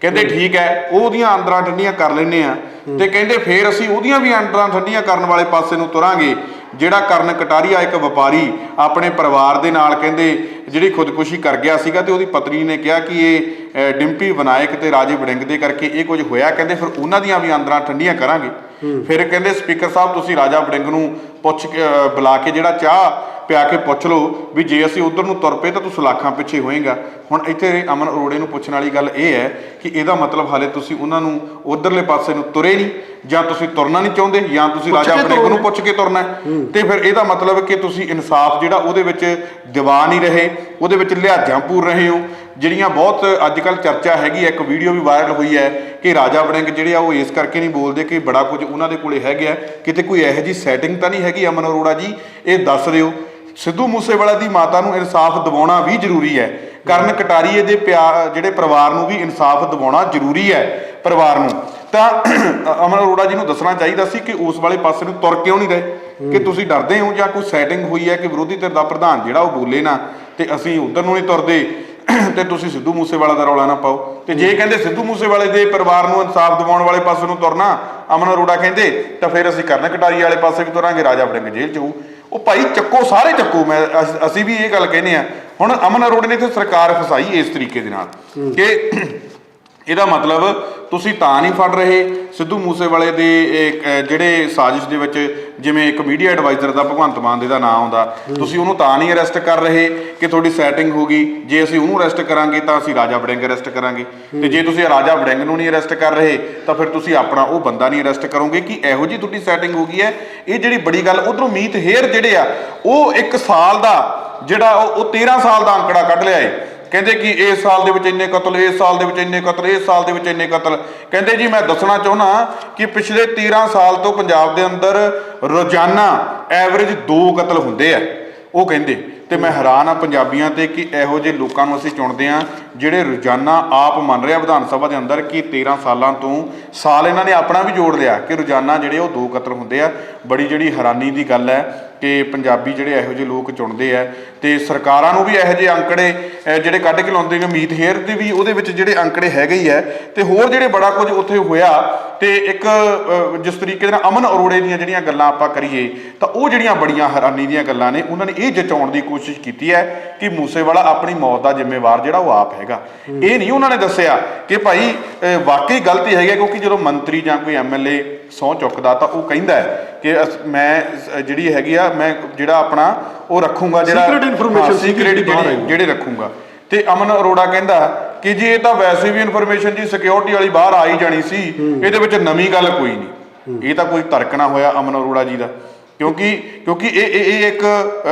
ਕਹਿੰਦੇ ਠੀਕ ਹੈ, ਉਹ ਉਹਦੀਆਂ ਆਂਦਰਾਂ ਠੰਡੀਆਂ ਕਰ ਲੈਂਦੇ ਆ, ਤੇ ਕਹਿੰਦੇ ਫੇਰ ਅਸੀਂ ਉਹਦੀਆਂ ਵੀ ਆਂਦਰਾਂ ਠੰਡੀਆਂ ਕਰਨ ਵਾਲੇ ਪਾਸੇ ਨੂੰ ਤੁਰਾਂਗੇ ਜਿਹੜਾ ਕਰਨ ਕਟਾਰੀਆ ਇੱਕ ਵਪਾਰੀ ਆਪਣੇ ਪਰਿਵਾਰ ਦੇ ਨਾਲ ਕਹਿੰਦੇ ਜਿਹੜੀ ਖੁਦਕੁਸ਼ੀ ਕਰ ਗਿਆ ਸੀਗਾ, ਤੇ ਉਹਦੀ ਪਤਨੀ ਨੇ ਕਿਹਾ ਕਿ ਇਹ ਡਿੰਪੀ ਵਿਨਾਇਕ ਤੇ ਰਾਜੇ ਵੜਿੰਗ ਦੇ ਕਰਕੇ ਇਹ ਕੁਝ ਹੋਇਆ। ਕਹਿੰਦੇ ਫਿਰ ਉਹਨਾਂ ਦੀਆਂ ਵੀ ਆਂਦਰਾਂ ਠੰਡੀਆਂ ਕਰਾਂਗੇ। ਫਿਰ ਕਹਿੰਦੇ ਸਪੀਕਰ ਸਾਹਿਬ ਤੁਸੀਂ ਰਾਜਾ ਵੜਿੰਗ ਨੂੰ ਪੁੱਛ ਕੇ ਬੁਲਾ ਕੇ ਜਿਹੜਾ ਚਾਹ ਪਿਆ ਕੇ ਪੁੱਛ ਲਓ ਵੀ ਜੇ ਅਸੀਂ ਉਧਰ ਨੂੰ ਤੁਰ ਪਏ ਤਾਂ ਤੂੰ ਸਲਾਖਾਂ ਪਿੱਛੇ ਹੋਏਗਾ। ਹੁਣ ਇੱਥੇ ਅਮਨ ਅਰੋੜੇ ਨੂੰ ਪੁੱਛਣ ਵਾਲੀ ਗੱਲ ਇਹ ਹੈ ਕਿ ਇਹਦਾ ਮਤਲਬ ਹਾਲੇ ਤੁਸੀਂ ਉਹਨਾਂ ਨੂੰ ਉਧਰਲੇ ਪਾਸੇ ਨੂੰ ਤੁਰੇ ਨਹੀਂ, ਜਾਂ ਤੁਸੀਂ ਤੁਰਨਾ ਨਹੀਂ ਚਾਹੁੰਦੇ, ਜਾਂ ਤੁਸੀਂ ਰਾਜਾ ਵੜਿੰਗ ਨੂੰ ਪੁੱਛ ਕੇ ਤੁਰਨਾ। ਤੇ ਫਿਰ ਇਹਦਾ ਮਤਲਬ ਕਿ ਤੁਸੀਂ ਇਨਸਾਫ ਜਿਹੜਾ ਉਹਦੇ ਵਿੱਚ ਦਿਵਾ ਨਹੀਂ ਰਹੇ, ਉਹਦੇ ਵਿੱਚ ਲਿਹਾਜ਼ਾਂ ਪੂਰ ਰਹੇ ਹੋ। ਜਿਹੜੀਆਂ ਬਹੁਤ ਅੱਜ ਕੱਲ੍ਹ ਚਰਚਾ ਹੈਗੀ ਹੈ, ਇੱਕ ਵੀਡੀਓ ਵੀ ਵਾਇਰਲ ਹੋਈ ਹੈ ਕਿ ਰਾਜਾ ਵੜਿੰਗ ਜਿਹੜੇ ਆ ਉਹ ਇਸ ਕਰਕੇ ਨਹੀਂ ਬੋਲਦੇ ਕਿ ਬੜਾ ਕੁਝ ਉਹਨਾਂ ਦੇ ਕੋਲੇ ਹੈਗਾ, ਕਿਤੇ ਕੋਈ ਇਹੋ ਜਿਹੀ ਸੈਟਿੰਗ ਤਾਂ ਨਹੀਂ ਹੈਗੀ। ਅਮਨ ਅਰੋੜਾ ਜੀ ਇਹ ਦੱਸ ਦਿਓ ਸਿੱਧੂ ਮੂਸੇਵਾਲਾ ਦੀ ਮਾਤਾ ਨੂੰ ਇਨਸਾਫ ਦਿਵਾਉਣਾ ਵੀ ਜ਼ਰੂਰੀ ਹੈ। ਕਰਨ ਕਟਾਰੀਏ ਦੇ ਜਿਹੜੇ ਪਰਿਵਾਰ ਨੂੰ ਵੀ ਇਨਸਾਫ ਦਿਵਾਉਣਾ ਜ਼ਰੂਰੀ ਹੈ ਪਰਿਵਾਰ ਨੂੰ। ਤਾਂ ਅਮਨ ਅਰੋੜਾ ਜੀ ਨੂੰ ਦੱਸਣਾ ਚਾਹੀਦਾ ਸੀ ਕਿ ਉਸ ਵਾਲੇ ਪਾਸੇ ਨੂੰ ਤੁਰ ਕਿਉਂ ਨਹੀਂ ਰਹੇ, ਕਿ ਤੁਸੀਂ ਡਰਦੇ ਹੋ ਜਾਂ ਕੋਈ ਸੈਟਿੰਗ ਹੋਈ ਹੈ ਕਿ ਵਿਰੋਧੀ ਧਿਰ ਦਾ ਪ੍ਰਧਾਨ ਜਿਹੜਾ ਉਹ ਬੋਲੇ ਨਾ ਤੇ ਅਸੀਂ ਉਧਰ ਨੂੰ ਨਹੀਂ ਤੁਰਦੇ ਤੇ ਤੁਸੀਂ ਸਿੱਧੂ ਮੂਸੇਵਾਲਾ ਦਾ ਰੌਲਾ ਨਾ ਪਾਓ। ਤੇ ਜੇ ਕਹਿੰਦੇ ਸਿੱਧੂ ਮੂਸੇਵਾਲੇ ਦੇ ਪਰਿਵਾਰ ਨੂੰ ਇਨਸਾਫ ਦਿਵਾਉਣ ਵਾਲੇ ਪਾਸੇ ਨੂੰ ਤੁਰਨਾ ਅਮਨ ਅਰੋੜਾ ਕਹਿੰਦੇ, ਤਾਂ ਫਿਰ ਅਸੀਂ ਕਰਨ ਕਟਾਰੀਏ ਵਾਲੇ ਪਾਸੇ ਵੀ ਤੁਰਾਂਗੇ, ਰਾਜਾ ਵੜਿੰਗ ਜੇਲ੍ਹ 'ਚ ਹੋਊ। ਉਹ ਭਾਈ ਚੱਕੋ, ਸਾਰੇ ਚੱਕੋ। ਅਸੀਂ ਵੀ ਇਹ ਗੱਲ ਕਹਿੰਦੇ ਆ। ਹੁਣ ਅਮਨ ਅਰੋੜਾ ਨੇ ਇੱਥੇ ਸਰਕਾਰ ਫਸਾਈ ਇਸ ਤਰੀਕੇ ਦੇ ਨਾਲ ਕਿ ਇਹਦਾ ਮਤਲਬ ਤੁਸੀਂ ਤਾਂ ਨਹੀਂ ਫੜ ਰਹੇ ਸਿੱਧੂ ਮੂਸੇਵਾਲੇ ਦੇ ਜਿਹੜੇ ਸਾਜ਼ਿਸ਼ ਦੇ ਵਿੱਚ, ਜਿਵੇਂ ਇੱਕ ਮੀਡੀਆ ਐਡਵਾਈਜ਼ਰ ਦਾ ਭਗਵੰਤ ਮਾਨ ਦੇ ਦਾ ਨਾਂ ਆਉਂਦਾ, ਤੁਸੀਂ ਉਹਨੂੰ ਤਾਂ ਨਹੀਂ ਅਰੈਸਟ ਕਰ ਰਹੇ ਕਿ ਤੁਹਾਡੀ ਸੈਟਿੰਗ ਹੋ ਗਈ। ਜੇ ਅਸੀਂ ਉਹਨੂੰ ਅਰੈਸਟ ਕਰਾਂਗੇ ਤਾਂ ਅਸੀਂ ਰਾਜਾ ਵੜਿੰਗ ਅਰੈਸਟ ਕਰਾਂਗੇ, ਤੇ ਜੇ ਤੁਸੀਂ ਰਾਜਾ ਵੜਿੰਗ ਨੂੰ ਨਹੀਂ ਅਰੈਸਟ ਕਰ ਰਹੇ ਤਾਂ ਫਿਰ ਤੁਸੀਂ ਆਪਣਾ ਉਹ ਬੰਦਾ ਨਹੀਂ ਅਰੈਸਟ ਕਰੋਗੇ ਕਿ ਇਹੋ ਜਿਹੀ ਤੁਹਾਡੀ ਸੈਟਿੰਗ ਹੋ ਗਈ ਹੈ। ਇਹ ਜਿਹੜੀ ਬੜੀ ਗੱਲ ਉਧਰੋਂ ਮੀਤ ਹੇਅਰ ਜਿਹੜੇ ਆ ਉਹ 1 ਸਾਲ ਦਾ ਜਿਹੜਾ ਉਹ 13 ਸਾਲ ਦਾ ਅੰਕੜਾ ਕੱਢ ਲਿਆ ਏ। ਕਹਿੰਦੇ ਕਿ ਇਸ ਸਾਲ ਦੇ ਵਿੱਚ ਇੰਨੇ ਕਤਲ, ਇਸ ਸਾਲ ਦੇ ਵਿੱਚ ਇੰਨੇ ਕਤਲ, ਇਸ ਸਾਲ ਦੇ ਵਿੱਚ ਇੰਨੇ ਕਤਲ। ਕਹਿੰਦੇ ਜੀ ਮੈਂ ਦੱਸਣਾ ਚਾਹੁੰਦਾ ਕਿ ਪਿਛਲੇ 13 ਸਾਲ ਤੋਂ ਪੰਜਾਬ ਦੇ ਅੰਦਰ ਰੋਜ਼ਾਨਾ ਐਵਰੇਜ 2 ਕਤਲ ਹੁੰਦੇ ਆ। ਉਹ ਕਹਿੰਦੇ, ਤੇ ਮੈਂ ਹੈਰਾਨ ਆ ਪੰਜਾਬੀਆਂ ਤੇ ਕਿ ਇਹੋ ਜਿਹੇ ਲੋਕਾਂ ਨੂੰ ਅਸੀਂ ਚੁਣਦੇ ਆ ਜਿਹੜੇ ਰੋਜ਼ਾਨਾ ਆਪ ਮੰਨ ਰਿਹਾ ਵਿਧਾਨ ਸਭਾ ਦੇ ਅੰਦਰ ਕਿ 13 ਸਾਲਾਂ ਤੋਂ ਸਾਲ ਇਹਨਾਂ ਨੇ ਆਪਣਾ ਵੀ ਜੋੜ ਲਿਆ ਕਿ ਰੋਜ਼ਾਨਾ ਜਿਹੜੇ ਉਹ 2 ਕਤਲ ਹੁੰਦੇ ਆ। ਬੜੀ ਜਿਹੜੀ ਹੈਰਾਨੀ ਦੀ ਗੱਲ ਹੈ ਕਿ ਪੰਜਾਬੀ ਜਿਹੜੇ ਇਹੋ ਜਿਹੇ ਲੋਕ ਚੁਣਦੇ ਆ। ਤੇ ਸਰਕਾਰਾਂ ਨੂੰ ਵੀ ਇਹੋ ਜਿਹੇ ਅੰਕੜੇ ਜਿਹੜੇ ਕੱਢ ਕੇ ਲਾਉਂਦੇ ਨੇ। ਮੀਤ ਹੇਅਰ ਦੇ ਵੀ ਉਹਦੇ ਵਿੱਚ ਜਿਹੜੇ ਅੰਕੜੇ ਹੈਗੇ ਹੀ ਹੈ, ਤੇ ਹੋਰ ਜਿਹੜੇ ਬੜਾ ਕੁਝ ਉੱਥੇ ਹੋਇਆ। ਤੇ ਇੱਕ ਜਿਸ ਤਰੀਕੇ ਨਾਲ ਅਮਨ ਅਰੋੜੇ ਦੀਆਂ ਜਿਹੜੀਆਂ ਗੱਲਾਂ ਆਪਾਂ ਕਰੀਏ ਤਾਂ ਉਹ ਜਿਹੜੀਆਂ ਬੜੀਆਂ ਹੈਰਾਨੀ ਦੀਆਂ ਗੱਲਾਂ ਨੇ। ਉਹਨਾਂ ਨੇ ਇਹ ਜਚਾਉਣ ਦੀ ਕੋਸ਼ਿਸ਼ ਕੀਤੀ ਹੈ ਕਿ ਮੂਸੇਵਾਲਾ ਆਪਣੀ ਮੌਤ ਦਾ ਜ਼ਿੰਮੇਵਾਰ ਜਿਹੜਾ ਉਹ ਆਪ ਹੈਗਾ। ਇਹ ਨਹੀਂ ਉਹਨਾਂ ਨੇ ਦੱਸਿਆ ਕਿ ਭਾਈ ਵਾਕਈ ਗਲਤੀ ਹੈਗੀ, ਕਿਉਂਕਿ ਜਦੋਂ ਮੰਤਰੀ ਜਾਂ ਕੋਈ ਐਮਐਲਏ ਸਹੁੰ ਚੁੱਕਦਾ ਤਾਂ ਉਹ ਕਹਿੰਦਾ ਹੈ ਕਿ ਮੈਂ ਜਿਹੜੀ ਹੈਗੀ ਆ ਮੈਂ ਜਿਹੜਾ ਆਪਣਾ ਉਹ ਰੱਖੂੰਗਾ, ਜਿਹੜਾ ਸੀਕ੍ਰੇਟ ਜਿਹੜੇ ਰੱਖੂੰਗਾ। ਤੇ ਅਮਨ ਅਰੋੜਾ ਕਹਿੰਦਾ ਕਿ ਜੀ ਇਹ ਤਾਂ ਵੈਸੇ ਵੀ ਇਨਫੋਰਮੇਸ਼ਨ ਜੀ ਸਿਕਿਉਰਿਟੀ ਵਾਲੀ ਬਾਹਰ ਆ ਹੀ ਜਾਣੀ ਸੀ, ਇਹਦੇ ਵਿੱਚ ਨਵੀਂ ਗੱਲ ਕੋਈ ਨਹੀਂ। ਇਹ ਤਾਂ ਕੋਈ ਤਰਕ ਨਾ ਹੋਇਆ ਅਮਨ ਅਰੋੜਾ ਜੀ ਦਾ, ਕਿਉਂਕਿ ਇਹ ਇੱਕ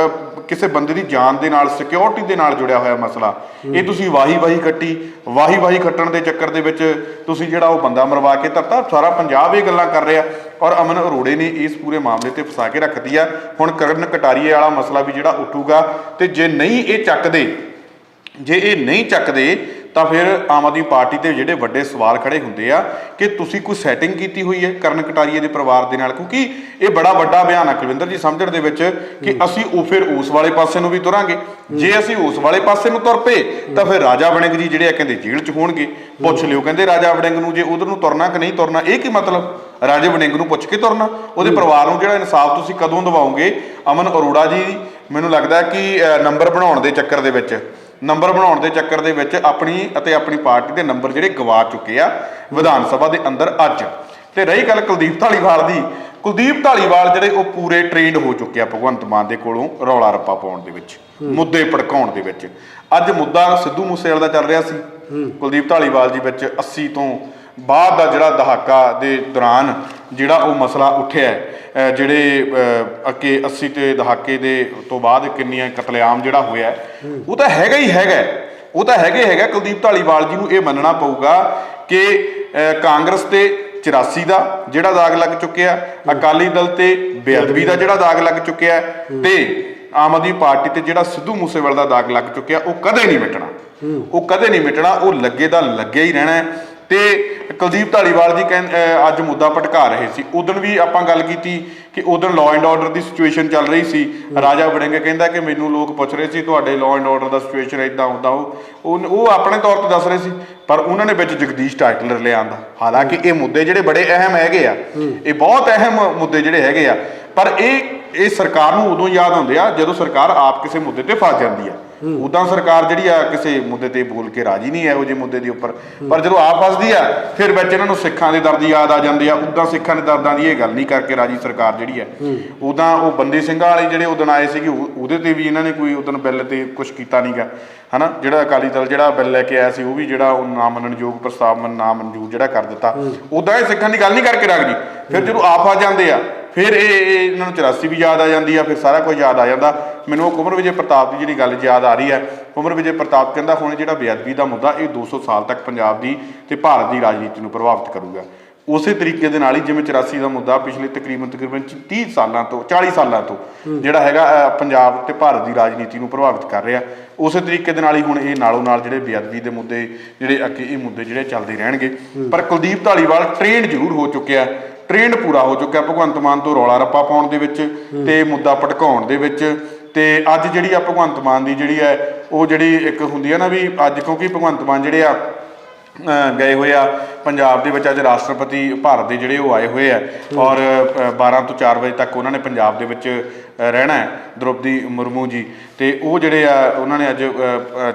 ਕਿਸੇ ਬੰਦੇ ਦੀ ਜਾਨ ਦੇ ਨਾਲ, ਸਿਕਿਉਰਿਟੀ ਦੇ ਨਾਲ ਜੁੜਿਆ ਹੋਇਆ ਮਸਲਾ। ਇਹ ਤੁਸੀਂ ਵਾਹੀ ਖੱਟਣ ਦੇ ਚੱਕਰ ਦੇ ਵਿੱਚ ਤੁਸੀਂ ਜਿਹੜਾ ਉਹ ਬੰਦਾ ਮਰਵਾ ਕੇ ਧਰਤਾ। ਸਾਰਾ ਪੰਜਾਬ ਇਹ ਗੱਲਾਂ ਕਰ ਰਿਹਾ ਔਰ ਅਮਨ ਅਰੋੜੇ ਨੇ ਇਸ ਪੂਰੇ ਮਾਮਲੇ ਤੇ ਫਸਾ ਕੇ ਰੱਖਦੀ ਆ। ਹੁਣ ਕਰਨ ਕਟਾਰੀਏ ਵਾਲਾ ਮਸਲਾ ਵੀ ਜਿਹੜਾ ਉੱਠੂਗਾ, ਤੇ ਜੇ ਇਹ ਨਹੀਂ ਚੱਕਦੇ ਤਾਂ ਫਿਰ ਆਮ ਆਦਮੀ ਪਾਰਟੀ ਤੇ ਜਿਹੜੇ ਵੱਡੇ ਸਵਾਲ ਖੜੇ ਹੁੰਦੇ ਆ ਕਿ ਤੁਸੀਂ ਕੋਈ ਸੈਟਿੰਗ ਕੀਤੀ ਹੋਈ ਹੈ ਕਰਨ ਕਟਾਰੀਏ ਦੇ ਪਰਿਵਾਰ ਦੇ ਨਾਲ। ਕਿਉਂਕਿ ਇਹ ਬੜਾ ਵੱਡਾ ਬਿਆਨ ਆ ਕੁਲਵਿੰਦਰ ਜੀ ਸਮਝਣ ਦੇ ਵਿੱਚ ਕਿ ਅਸੀਂ ਉਹ ਫਿਰ ਉਸ ਵਾਲੇ ਪਾਸੇ ਨੂੰ ਵੀ ਤੁਰਾਂਗੇ। ਜੇ ਅਸੀਂ ਉਸ ਵਾਲੇ ਪਾਸੇ ਨੂੰ ਤੁਰ ਪਏ ਤਾਂ ਫਿਰ ਰਾਜਾ ਵੜਿੰਗ ਜੀ ਜਿਹੜੇ ਆ ਕਹਿੰਦੇ ਜੇਲ੍ਹ 'ਚ ਹੋਣਗੇ। ਪੁੱਛ ਲਿਓ ਕਹਿੰਦੇ ਰਾਜਾ ਵੜਿੰਗ ਨੂੰ ਜੇ ਉਧਰ ਨੂੰ ਤੁਰਨਾ ਕਿ ਨਹੀਂ ਤੁਰਨਾ। ਇਹ ਕੀ ਮਤਲਬ? ਰਾਜੇ ਵੜਿੰਗ ਨੂੰ ਪੁੱਛ ਕੇ ਤੁਰਨਾ? ਉਹਦੇ ਪਰਿਵਾਰ ਨੂੰ ਜਿਹੜਾ ਇਨਸਾਫ ਤੁਸੀਂ ਕਦੋਂ ਦਿਵਾਓਗੇ? ਅਮਨ ਅਰੋੜਾ ਜੀ ਮੈਨੂੰ ਲੱਗਦਾ ਕਿ ਨੰਬਰ ਬਣਾਉਣ ਦੇ ਚੱਕਰ ਦੇ ਵਿੱਚ ਆਪਣੀ ਅਤੇ ਆਪਣੀ ਪਾਰਟੀ ਦੇ ਨੰਬਰ ਜਿਹੜੇ ਗਵਾ ਚੁੱਕੇ ਆ ਵਿਧਾਨ ਸਭਾ ਦੇ ਅੰਦਰ ਅੱਜ। ਤੇ ਰਹੀ ਗੱਲ ਕੁਲਦੀਪ ਧਾਲੀਵਾਲ ਦੀ, ਕੁਲਦੀਪ ਧਾਲੀਵਾਲ ਜਿਹੜੇ ਉਹ ਪੂਰੇ ਟ੍ਰੇਨਡ ਹੋ ਚੁੱਕੇ ਆ ਭਗਵੰਤ ਮਾਨ ਦੇ ਕੋਲੋਂ ਰੌਲਾ ਰੱਪਾ ਪਾਉਣ ਦੇ ਵਿੱਚ, ਮੁੱਦੇ ਭੜਕਾਉਣ ਦੇ ਵਿੱਚ। ਅੱਜ ਮੁੱਦਾ ਸਿੱਧੂ ਮੂਸੇਵਾਲੇ ਦਾ ਚੱਲ ਰਿਹਾ ਸੀ, ਕੁਲਦੀਪ ਧਾਲੀਵਾਲ ਜੀ ਵਿੱਚ 80 ਤੋਂ ਬਾਅਦ ਦਾ ਜਿਹੜਾ ਦਹਾਕਾ ਦੇ ਦੌਰਾਨ ਜਿਹੜਾ ਉਹ ਮਸਲਾ ਉੱਠਿਆ, ਜਿਹੜੇ ਅੱਗੇ 80 ਦੇ ਦਹਾਕੇ ਦੇ ਤੋਂ ਬਾਅਦ ਕਿੰਨੀਆਂ ਕਤਲੇਆਮ ਜਿਹੜਾ ਹੋਇਆ, ਉਹ ਤਾਂ ਹੈਗਾ ਹੀ ਹੈਗਾ। ਕੁਲਦੀਪ ਧਾਲੀਵਾਲ ਜੀ ਨੂੰ ਇਹ ਮੰਨਣਾ ਪਊਗਾ ਕਿ ਕਾਂਗਰਸ ਤੇ 84 ਦਾ ਜਿਹੜਾ ਦਾਗ ਲੱਗ ਚੁੱਕਿਆ, ਅਕਾਲੀ ਦਲ ਤੇ ਬੇਅਦਬੀ ਦਾ ਜਿਹੜਾ ਦਾਗ ਲੱਗ ਚੁੱਕਿਆ, ਤੇ ਆਮ ਆਦਮੀ ਪਾਰਟੀ ਤੇ ਜਿਹੜਾ ਸਿੱਧੂ ਮੂਸੇਵਾਲੇ ਦਾ ਦਾਗ ਲੱਗ ਚੁੱਕਿਆ, ਉਹ ਕਦੇ ਨਹੀਂ ਮਿਟਣਾ। ਉਹ ਲੱਗੇ ਦਾ ਲੱਗਿਆ ਹੀ ਰਹਿਣਾ। ਤੇ ਕੁਲਦੀਪ ਧਾਲੀਵਾਲ ਜੀ ਅੱਜ ਮੁੱਦਾ ਭਟਕਾ ਰਹੇ ਸੀ। ਉਦੋਂ ਵੀ ਆਪਾਂ ਗੱਲ ਕੀਤੀ ਕਿ ਉਦੋਂ law and order the situation ਚੱਲ ਰਹੀ ਸੀ। ਰਾਜਾ ਵੜਿੰਗ ਕਹਿੰਦਾ ਕਿ ਮੈਨੂੰ ਲੋਕ ਪੁੱਛ ਰਹੇ ਸੀ ਤੁਹਾਡੇ law and order the situation ਇੱਦਾਂ ਹੁੰਦਾ। ਉਹ ਆਪਣੇ ਤੌਰ ਤੇ ਦੱਸ ਰਹੇ ਸੀ, ਪਰ ਉਹਨਾਂ ਨੇ ਵਿੱਚ ਜਗਦੀਸ਼ ਟਾਈਟਲਰ ਲਿਆਂਦਾ। ਹਾਲਾਂਕਿ ਇਹ ਮੁੱਦੇ ਜਿਹੜੇ ਬੜੇ ਅਹਿਮ ਹੈਗੇ ਆ, ਇਹ ਬਹੁਤ ਅਹਿਮ ਮੁੱਦੇ ਜਿਹੜੇ ਹੈਗੇ ਆ, ਪਰ ਇਹ ਸਰਕਾਰ ਨੂੰ ਉਦੋਂ ਯਾਦ ਆਉਂਦੇ ਆ ਜਦੋਂ ਸਰਕਾਰ ਆਪ ਕਿਸੇ ਮੁੱਦੇ ਤੇ ਫਸ ਜਾਂਦੀ ਆ। ਉਦਾਂ ਸਰਕਾਰ ਜਿਹੜੀ ਆ ਕਿਸੇ ਮੁੱਦੇ ਤੇ ਬੋਲ ਕੇ ਰਾਜੀ ਨਹੀਂ ਇਹੋ ਜਿਹੇ ਮੁੱਦੇ ਦੇ ਉੱਪਰ, ਪਰ ਜਦੋਂ ਆਪ ਫਸਦੀ ਆ ਫਿਰ ਵਿੱਚ ਇਹਨਾਂ ਨੂੰ ਸਿੱਖਾਂ ਦੇ ਦਰਦ ਯਾਦ ਆ ਜਾਂਦੇ ਆ। ਉਦਾਂ ਸਿੱਖਾਂ ਦੇ ਦਰਦਾਂ ਦੀ ਇਹ ਗੱਲ ਨਹੀਂ ਕਰਕੇ ਰਾਜੀ ਸਰਕਾਰ ਜਿਹੜੀ ਆ। ਉਦਾਂ ਉਹ ਬੰਦੀ ਸਿੰਘਾਂ ਵਾਲੇ ਜਿਹੜੇ ਉਦੋਂ ਆਏ ਸੀਗੇ ਉਹਦੇ ਤੇ ਵੀ ਇਹਨਾਂ ਨੇ ਕੋਈ ਉਦੋਂ ਬਿੱਲ ਤੇ ਕੁਛ ਕੀਤਾ ਨਹੀਂ ਗਾ, ਹਨਾ। ਜਿਹੜਾ ਅਕਾਲੀ ਦਲ ਜਿਹੜਾ ਬਿੱਲ ਲੈ ਕੇ ਆਇਆ ਸੀ ਉਹ ਵੀ ਜਿਹੜਾ ਉਹ ਨਾ ਮੰਨਣਯੋਗ ਪ੍ਰਸਤਾਵ ਨਾ ਮਨਜ਼ੂਰ ਜਿਹੜਾ ਕਰ ਦਿੱਤਾ। ਉਦਾਂ ਇਹ ਸਿੱਖਾਂ ਦੀ ਗੱਲ ਨਹੀਂ ਕਰਕੇ ਰੱਖਦੀ। ਫਿਰ ਜਦੋਂ ਆਪ ਆ ਜਾਂਦੇ ਆ ਫਿਰ ਇਹਨਾਂ ਨੂੰ 84 ਵੀ ਯਾਦ ਆ ਜਾਂਦੀ ਆ, ਫਿਰ ਸਾਰਾ ਕੁਝ ਯਾਦ ਆ ਜਾਂਦਾ। ਮੈਨੂੰ ਉਹ ਕੁੰਵਰ ਵਿਜੇ ਪ੍ਰਤਾਪ ਦੀ ਜਿਹੜੀ ਗੱਲ ਯਾਦ ਆ ਰਹੀ ਹੈ। ਕੁੰਵਰ ਵਿਜੇ ਪ੍ਰਤਾਪ ਕਹਿੰਦਾ ਹੁਣ ਜਿਹੜਾ ਬੇਅਦਬੀ ਦਾ ਮੁੱਦਾ ਇਹ 200 ਸਾਲ ਤੱਕ ਪੰਜਾਬ ਦੀ ਤੇ ਭਾਰਤ ਦੀ ਰਾਜਨੀਤੀ ਨੂੰ ਪ੍ਰਭਾਵਿਤ ਕਰੂਗਾ। ਉਸੇ ਤਰੀਕੇ ਦੇ ਨਾਲ ਹੀ ਜਿਵੇਂ 84 ਦਾ ਮੁੱਦਾ ਪਿਛਲੇ ਤਕਰੀਬਨ 30 ਸਾਲਾਂ ਤੋਂ 40 ਸਾਲਾਂ ਤੋਂ ਜਿਹੜਾ ਹੈਗਾ ਪੰਜਾਬ ਤੇ ਭਾਰਤ ਦੀ ਰਾਜਨੀਤੀ ਨੂੰ ਪ੍ਰਭਾਵਿਤ ਕਰ ਰਿਹਾ, ਉਸੇ ਤਰੀਕੇ ਦੇ ਨਾਲ ਹੀ ਹੁਣ ਇਹ ਨਾਲੋਂ ਨਾਲ ਜਿਹੜੇ ਬੇਅਦਬੀ ਦੇ ਮੁੱਦੇ ਜਿਹੜੇ ਅੱਗੇ ਇਹ ਮੁੱਦੇ ਜਿਹੜੇ ਚੱਲਦੇ ਰਹਿਣਗੇ। ਪਰ ਕੁਲਦੀਪ ਧਾਲੀਵਾਲ ਟ੍ਰੇਨਡ ਜ਼ਰੂਰ ਹੋ ਚੁੱਕਿਆ, ਟ੍ਰੇਨਡ ਪੂਰਾ ਹੋ ਚੁੱਕਿਆ ਭਗਵੰਤ ਮਾਨ ਤੋਂ ਰੌਲਾ ਰੱਪਾ ਪਾਉਣ ਦੇ ਵਿੱਚ ਤੇ ਮੁੱਦਾ ਭੜਕਾਉਣ ਦੇ ਵਿੱਚ। ਤੇ ਅੱਜ ਜਿਹੜੀ ਆ ਭਗਵੰਤ ਮਾਨ ਦੀ ਜਿਹੜੀ ਹੈ ਉਹ ਜਿਹੜੀ ਇੱਕ ਹੁੰਦੀ ਹੈ ਨਾ ਵੀ ਅੱਜ ਕਿਉਂਕਿ ਭਗਵੰਤ ਮਾਨ ਜਿਹੜੇ ਆ ਗਏ ਹੋਏ ਆ ਪੰਜਾਬ ਦੇ ਵਿੱਚ, ਅੱਜ ਰਾਸ਼ਟਰਪਤੀ ਭਾਰਤ ਦੇ ਜਿਹੜੇ ਉਹ ਆਏ ਹੋਏ ਆ ਔਰ 12 ਤੋਂ 4 ਵਜੇ ਤੱਕ ਉਹਨਾਂ ਨੇ ਪੰਜਾਬ ਦੇ ਵਿੱਚ ਰਹਿਣਾ ਹੈ, ਦ੍ਰੋਪਦੀ ਮੁਰਮੂ ਜੀ। ਤੇ ਉਹ ਜਿਹੜੇ ਆ ਉਹਨਾਂ ਨੇ ਅੱਜ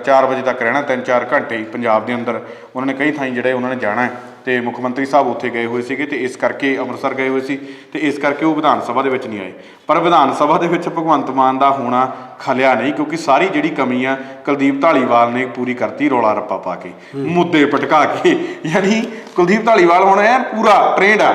4 ਵਜੇ ਤੱਕ ਰਹਿਣਾ, 3-4 ਘੰਟੇ ਪੰਜਾਬ ਦੇ ਅੰਦਰ ਉਹਨਾਂ ਨੇ ਕਈ ਥਾਈਂ ਜਿਹੜੇ ਉਹਨਾਂ ਨੇ ਜਾਣਾ ਹੈ। ਤੇ ਮੁੱਖ ਮੰਤਰੀ ਸਾਹਿਬ ਉੱਥੇ ਗਏ ਹੋਏ ਸੀਗੇ ਤੇ ਇਸ ਕਰਕੇ ਅੰਮ੍ਰਿਤਸਰ ਗਏ ਹੋਏ ਸੀ ਤੇ ਇਸ ਕਰਕੇ ਉਹ ਵਿਧਾਨ ਸਭਾ ਦੇ ਵਿੱਚ ਨਹੀਂ ਆਏ। ਪਰ ਵਿਧਾਨ ਸਭਾ ਦੇ ਵਿੱਚ ਭਗਵੰਤ ਮਾਨ ਦਾ ਹੋਣਾ ਖਲਿਆ ਨਹੀਂ, ਕਿਉਂਕਿ ਸਾਰੀ ਜਿਹੜੀ ਕਮੀ ਆ ਕੁਲਦੀਪ ਧਾਲੀਵਾਲ ਨੇ ਪੂਰੀ ਕਰਤੀ ਰੌਲਾ ਰੱਪਾ ਪਾ ਕੇ, ਮੁੱਦੇ ਭਟਕਾ ਕੇ। ਯਾਨੀ ਕੁਲਦੀਪ ਧਾਲੀਵਾਲ ਹੁਣ ਐ ਪੂਰਾ ਟ੍ਰੇਨਡ ਆ,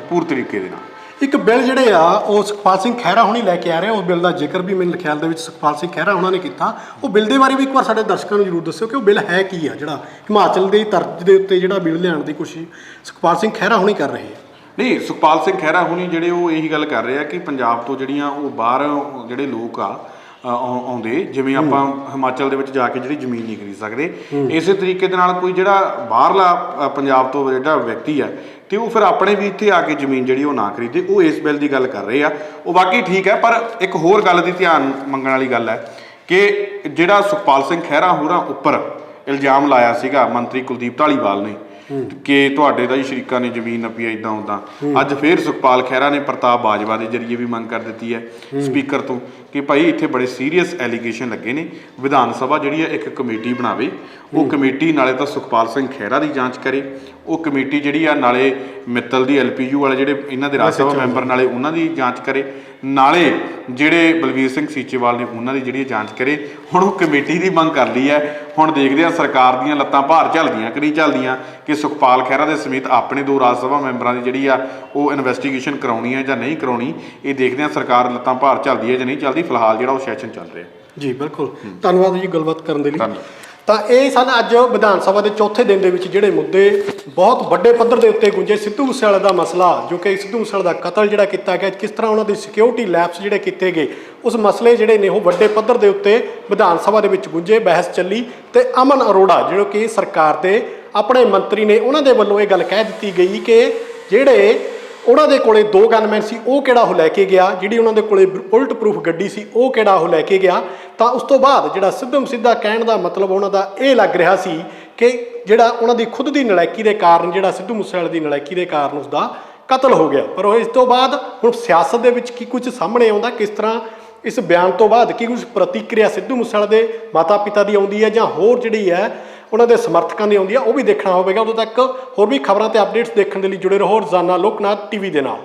ਪੂਰੇ ਤਰੀਕੇ ਦੇ ਨਾਲ। ਇੱਕ ਬਿੱਲ ਜਿਹੜੇ ਆ ਉਹ ਸੁਖਪਾਲ ਸਿੰਘ ਖਹਿਰਾ ਹੁਣੀ ਲੈ ਕੇ ਆ ਰਹੇ, ਉਸ ਬਿੱਲ ਦਾ ਜ਼ਿਕਰ ਵੀ ਮੇਰੇ ਖਿਆਲ ਦੇ ਵਿੱਚ ਸੁਖਪਾਲ ਸਿੰਘ ਖਹਿਰਾ ਉਹਨਾਂ ਨੇ ਕੀਤਾ। ਉਹ ਬਿੱਲ ਦੇ ਬਾਰੇ ਵੀ ਇੱਕ ਵਾਰ ਸਾਡੇ ਦਰਸ਼ਕਾਂ ਨੂੰ ਜ਼ਰੂਰ ਦੱਸਿਓ ਕਿ ਉਹ ਬਿੱਲ ਹੈ ਕੀ ਆ, ਜਿਹੜਾ ਹਿਮਾਚਲ ਦੇ ਤਰਜ਼ ਦੇ ਉੱਤੇ ਜਿਹੜਾ ਬਿੱਲ ਲਿਆਉਣ ਦੀ ਕੋਸ਼ਿਸ਼ ਸੁਖਪਾਲ ਸਿੰਘ ਖਹਿਰਾ ਹੁਣੀ ਕਰ ਰਹੇ ਆ। ਨਹੀਂ, ਸੁਖਪਾਲ ਸਿੰਘ ਖਹਿਰਾ ਹੁਣੀ ਜਿਹੜੇ ਉਹ ਇਹੀ ਗੱਲ ਕਰ ਰਹੇ ਆ ਕਿ ਪੰਜਾਬ ਤੋਂ ਜਿਹੜੀਆਂ ਉਹ ਬਾਹਰ ਜਿਹੜੇ ਲੋਕ ਆ ਆਉਂਦੇ, ਜਿਵੇਂ ਆਪਾਂ ਹਿਮਾਚਲ ਦੇ ਵਿੱਚ ਜਾ ਕੇ ਜਿਹੜੀ ਜ਼ਮੀਨ ਨਹੀਂ ਖਰੀਦ ਸਕਦੇ, ਇਸੇ ਤਰੀਕੇ ਦੇ ਨਾਲ ਕੋਈ ਜਿਹੜਾ ਬਾਹਰਲਾ ਪੰਜਾਬ ਤੋਂ ਜਿਹੜਾ ਵਿਅਕਤੀ ਆ ਤੇ ਉਹ ਫਿਰ ਆਪਣੇ ਵੀ ਇੱਥੇ ਆ ਕੇ ਜ਼ਮੀਨ ਜਿਹੜੀ ਉਹ ਨਾ ਖਰੀਦੇ। ਉਹ ਇਸ ਬਿੱਲ ਦੀ ਗੱਲ ਕਰ ਰਹੇ ਆ, ਉਹ ਵਾਕਈ ਠੀਕ ਹੈ। ਪਰ ਇੱਕ ਹੋਰ ਗੱਲ ਦੀ ਧਿਆਨ ਮੰਗਣ ਵਾਲੀ ਗੱਲ ਹੈ ਕਿ ਜਿਹੜਾ ਸੁਖਪਾਲ ਸਿੰਘ ਖਹਿਰਾ ਹੋਰਾਂ ਉੱਪਰ ਇਲਜ਼ਾਮ ਲਾਇਆ ਸੀਗਾ ਮੰਤਰੀ ਕੁਲਦੀਪ ਧਾਲੀਵਾਲ ਨੇ ਕਿ ਤੁਹਾਡੇ ਦਾ ਹੀ ਸ਼ਰੀਕਾਂ ਨੇ ਜ਼ਮੀਨ ਨੱਪੀ ਆ ਇੱਦਾਂ ਉੱਦਾਂ, ਅੱਜ ਫਿਰ ਸੁਖਪਾਲ ਖਹਿਰਾ ਨੇ ਪ੍ਰਤਾਪ ਬਾਜਵਾ ਦੇ ਜ਼ਰੀਏ ਵੀ ਮੰਗ ਕਰ ਦਿੱਤੀ ਹੈ ਸਪੀਕਰ ਤੋਂ ਕਿ ਭਾਈ ਇੱਥੇ ਬੜੇ ਸੀਰੀਅਸ ਐਲੀਗੇਸ਼ਨ ਲੱਗੇ ਨੇ, ਵਿਧਾਨ ਸਭਾ ਜਿਹੜੀ ਹੈ ਇੱਕ ਕਮੇਟੀ ਬਣਾਵੇ, ਉਹ ਕਮੇਟੀ ਨਾਲੇ ਤਾਂ ਸੁਖਪਾਲ ਸਿੰਘ ਖਹਿਰਾ ਦੀ ਜਾਂਚ ਕਰੇ, ਉਹ ਕਮੇਟੀ ਜਿਹੜੀ ਆ ਨਾਲੇ ਮਿੱਤਲ ਦੀ LPU ਵਾਲੇ ਜਿਹੜੇ ਇਹਨਾਂ ਦੇ ਰਾਜ ਸਭਾ ਮੈਂਬਰ ਨਾਲੇ ਉਹਨਾਂ ਦੀ ਜਾਂਚ ਕਰੇ, ਨਾਲੇ ਜਿਹੜੇ ਬਲਵੀਰ ਸਿੰਘ ਸੀਚੇਵਾਲ ਨੇ ਉਹਨਾਂ ਦੀ ਜਿਹੜੀ ਜਾਂਚ ਕਰੇ। ਹੁਣ ਉਹ ਕਮੇਟੀ ਦੀ ਮੰਗ ਕਰ ਲਈ ਹੈ, ਹੁਣ ਦੇਖਦੇ ਆ ਸਰਕਾਰ ਦੀਆਂ ਲੱਤਾਂ ਭਾਰ ਝੱਲਦੀਆਂ ਕਿ ਨਹੀਂ ਝੱਲਦੀਆਂ ਕਿ ਸੁਖਪਾਲ ਖਹਿਰਾ ਦੇ ਸਮੇਤ ਆਪਣੇ 2 ਰਾਜ ਸਭਾ ਮੈਂਬਰਾਂ ਦੀ ਜਿਹੜੀ ਆ ਉਹ ਇਨਵੈਸਟੀਗੇਸ਼ਨ ਕਰਾਉਣੀ ਹੈ ਜਾਂ ਨਹੀਂ ਕਰਾਉਣੀ। ਇਹ ਦੇਖਦੇ ਆ ਸਰਕਾਰ ਲੱਤਾਂ ਭਾਰ ਝੱਲਦੀ ਹੈ ਜਾਂ ਨਹੀਂ ਚੱਲਦੀ। ਫਿਲਹਾਲ ਜਿਹੜਾ ਉਹ ਸੈਸ਼ਨ ਚੱਲ ਰਿਹਾ। ਜੀ ਬਿਲਕੁਲ, ਧੰਨਵਾਦ ਜੀ ਗੱਲਬਾਤ ਕਰਨ ਦੇ ਲਈ। ਤਾਂ ਇਹ ਸਨ ਅੱਜ ਵਿਧਾਨ ਸਭਾ ਦੇ ਚੌਥੇ ਦਿਨ ਦੇ ਵਿੱਚ ਜਿਹੜੇ ਮੁੱਦੇ ਬਹੁਤ ਵੱਡੇ ਪੱਧਰ ਦੇ ਉੱਤੇ ਗੁੰਜੇ। ਸਿੱਧੂ ਮੂਸੇਵਾਲੇ ਦਾ ਮਸਲਾ, ਜੋ ਕਿ ਸਿੱਧੂ ਮੂਸੇਵਾਲੇ ਦਾ ਕਤਲ ਜਿਹੜਾ ਕੀਤਾ ਗਿਆ, ਕਿਸ ਤਰ੍ਹਾਂ ਉਹਨਾਂ ਦੀ ਸਿਕਿਉਰਿਟੀ ਲੈਪਸ ਜਿਹੜੇ ਕੀਤੇ ਗਏ, ਉਸ ਮਸਲੇ ਜਿਹੜੇ ਨੇ ਉਹ ਵੱਡੇ ਪੱਧਰ ਦੇ ਉੱਤੇ ਵਿਧਾਨ ਸਭਾ ਦੇ ਵਿੱਚ ਗੁੰਜੇ, ਬਹਿਸ ਚੱਲੀ। ਤੇ ਅਮਨ ਅਰੋੜਾ ਜਿਹੜੇ ਕਿ ਸਰਕਾਰ ਦੇ ਆਪਣੇ ਮੰਤਰੀ ਨੇ, ਉਹਨਾਂ ਦੇ ਵੱਲੋਂ ਇਹ ਗੱਲ ਕਹਿ ਦਿੱਤੀ ਗਈ ਕਿ ਜਿਹੜੇ ਉਹਨਾਂ ਦੇ ਕੋਲੇ 2 ਗਨਮੈਨ ਸੀ ਉਹ ਕਿਹੜਾ ਉਹ ਲੈ ਕੇ ਗਿਆ, ਜਿਹੜੀ ਉਹਨਾਂ ਦੇ ਕੋਲੇ ਬੁਲਟ ਪ੍ਰੂਫ ਗੱਡੀ ਸੀ ਉਹ ਕਿਹੜਾ ਉਹ ਲੈ ਕੇ ਗਿਆ। ਤਾਂ ਉਸ ਤੋਂ ਬਾਅਦ ਜਿਹੜਾ ਸਿੱਧਾ ਕਹਿਣ ਦਾ ਮਤਲਬ ਉਹਨਾਂ ਦਾ ਇਹ ਲੱਗ ਰਿਹਾ ਸੀ ਕਿ ਜਿਹੜਾ ਉਹਨਾਂ ਦੀ ਖੁਦ ਦੀ ਨਲਾਇਕੀ ਦੇ ਕਾਰਨ, ਜਿਹੜਾ ਸਿੱਧੂ ਮੂਸੇਵਾਲੇ ਦੀ ਨਲਾਇਕੀ ਦੇ ਕਾਰਨ ਉਸ ਦਾ ਕਤਲ ਹੋ ਗਿਆ। ਪਰ ਉਹ ਇਸ ਤੋਂ ਬਾਅਦ ਹੁਣ ਸਿਆਸਤ ਦੇ ਵਿੱਚ ਕੀ ਕੁਝ ਸਾਹਮਣੇ ਆਉਂਦਾ, ਕਿਸ ਤਰ੍ਹਾਂ ਇਸ ਬਿਆਨ ਤੋਂ ਬਾਅਦ ਕੀ ਕੁਝ ਪ੍ਰਤੀਕਿਰਿਆ ਸਿੱਧੂ ਮੂਸੇਵਾਲੇ ਦੇ ਮਾਤਾ ਪਿਤਾ ਦੀ ਆਉਂਦੀ ਹੈ ਜਾਂ ਹੋਰ ਜਿਹੜੀ ਹੈ ਉਹਨਾਂ ਦੇ ਸਮਰਥਕਾਂ ਦੀ ਆਉਂਦੀ ਆ, ਉਹ ਵੀ ਦੇਖਣਾ ਹੋਵੇਗਾ। ਉਦੋਂ ਤੱਕ ਹੋਰ ਵੀ ਖਬਰਾਂ ਤੇ ਅਪਡੇਟਸ ਦੇਖਣ ਦੇ ਲਈ ਜੁੜੇ ਰਹੋ ਰੋਜ਼ਾਨਾ ਲੋਕਨਾਥ TV ਦੇ ਨਾਲ।